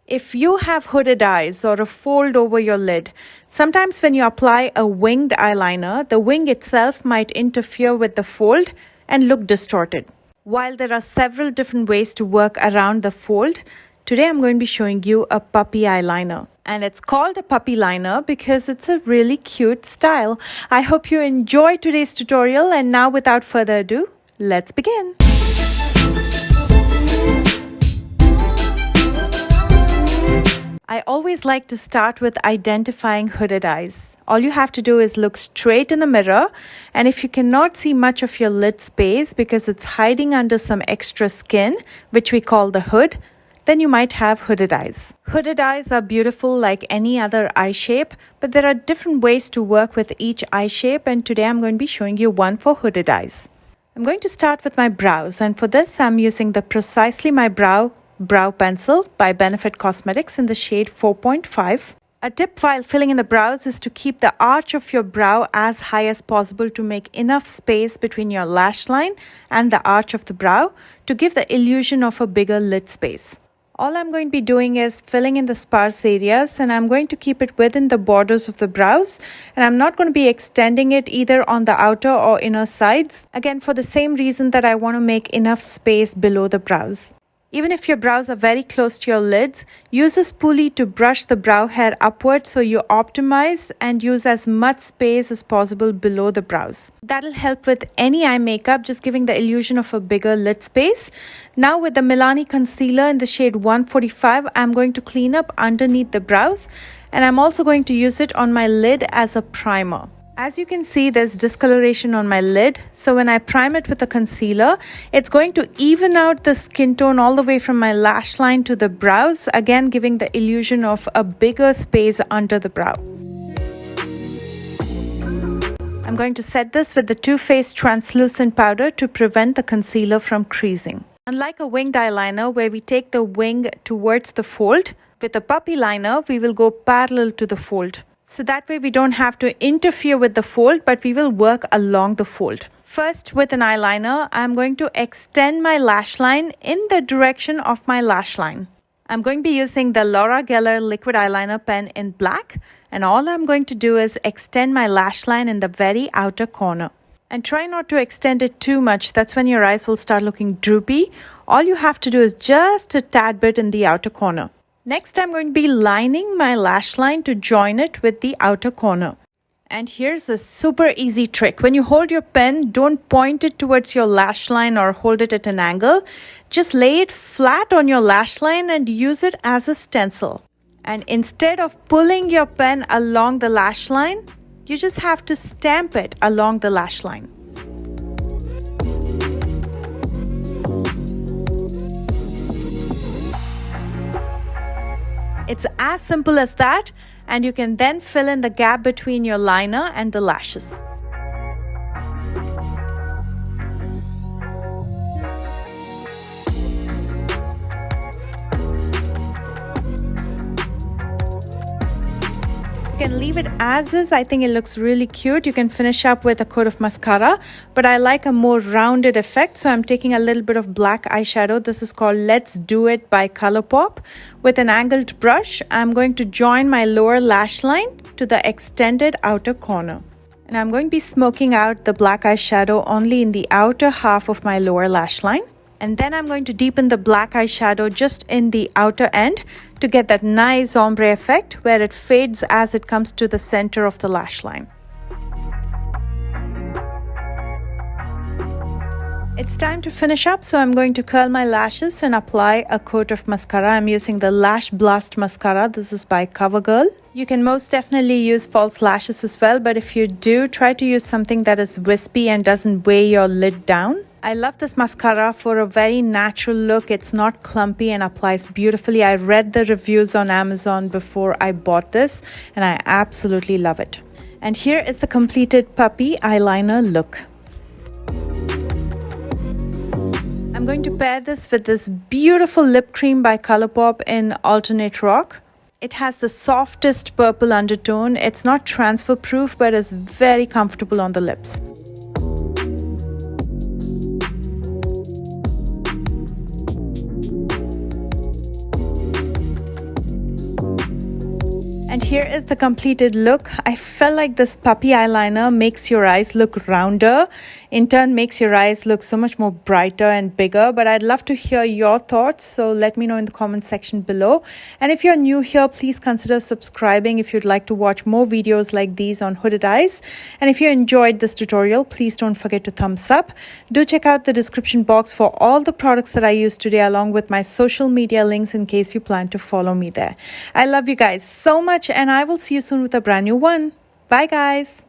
If you have hooded eyes or a fold over your lid, sometimes when you apply a winged eyeliner, the wing itself might interfere with the fold and look distorted. While there are several different ways to work around the fold, today I'm going to be showing you a puppy eyeliner. And it's called a puppy liner because it's a really cute style. I hope you enjoyed today's tutorial, and now without further ado, let's begin. I always like to start with identifying hooded eyes. All you have to do is look straight in the mirror, and if you cannot see much of your lid space because it's hiding under some extra skin, which we call the hood, then you might have hooded eyes. Hooded eyes are beautiful like any other eye shape, but there are different ways to work with each eye shape, and today I'm going to be showing you one for hooded eyes. I'm going to start with my brows, and for this I'm using the Precisely My Brow pencil by Benefit Cosmetics in the shade 4.5. A tip while filling in the brows is to keep the arch of your brow as high as possible to make enough space between your lash line and the arch of the brow to give the illusion of a bigger lid space. All I'm going to be doing is filling in the sparse areas, and I'm going to keep it within the borders of the brows, and I'm not going to be extending it either on the outer or inner sides, again for the same reason that I want to make enough space below the brows. Even if your brows are very close to your lids, use a spoolie to brush the brow hair upwards so you optimize and use as much space as possible below the brows. That'll help with any eye makeup, just giving the illusion of a bigger lid space. Now with the Milani concealer in the shade 145, I'm going to clean up underneath the brows, and I'm also going to use it on my lid as a primer. As you can see, there's discoloration on my lid, so when I prime it with a concealer, it's going to even out the skin tone all the way from my lash line to the brows, again giving the illusion of a bigger space under the brow. I'm going to set this with the Too Faced translucent powder to prevent the concealer from creasing. Unlike a winged eyeliner where we take the wing towards the fold, with a puppy liner, we will go parallel to the fold. So that way we don't have to interfere with the fold, but we will work along the fold. First, with an eyeliner, I'm going to extend my lash line in the direction of my lash line. I'm going to be using the Laura Geller liquid eyeliner pen in black, and all I'm going to do is extend my lash line in the very outer corner. And try not to extend it too much, that's when your eyes will start looking droopy. All you have to do is just a tad bit in the outer corner. Next, I'm going to be lining my lash line to join it with the outer corner. And here's a super easy trick. When you hold your pen, don't point it towards your lash line or hold it at an angle. Just lay it flat on your lash line and use it as a stencil. And instead of pulling your pen along the lash line, you just have to stamp it along the lash line. It's as simple as that, and you can then fill in the gap between your liner and the lashes. You can leave it as is. I think it looks really cute. You can finish up with a coat of mascara, but I like a more rounded effect, so I'm taking a little bit of black eyeshadow. This is called Let's Do It by Colourpop. With an angled brush, I'm going to join my lower lash line to the extended outer corner. And I'm going to be smoking out the black eyeshadow only in the outer half of my lower lash line. And then I'm going to deepen the black eyeshadow just in the outer end to get that nice ombre effect where it fades as it comes to the center of the lash line. It's time to finish up, so I'm going to curl my lashes and apply a coat of mascara. I'm using the Lash Blast mascara. This is by CoverGirl. You can most definitely use false lashes as well, but if you do, try to use something that is wispy and doesn't weigh your lid down. I love this mascara for a very natural look. It's not clumpy and applies beautifully. I read the reviews on Amazon before I bought this, and I absolutely love it. And here is the completed puppy eyeliner look. I'm going to pair this with this beautiful lip cream by Colourpop in Alternate Rock. It has the softest purple undertone. It's not transfer proof, but is very comfortable on the lips. And here is the completed look. I felt like this puppy eyeliner makes your eyes look rounder, in turn makes your eyes look so much more brighter and bigger. But I'd love to hear your thoughts, so let me know in the comment section below. And if you're new here, please consider subscribing if you'd like to watch more videos like these on hooded eyes. And if you enjoyed this tutorial, please don't forget to thumbs up. Do check out the description box for all the products that I used today, along with my social media links in case you plan to follow me there. I love you guys so much, and I will see you soon with a brand new one. Bye guys.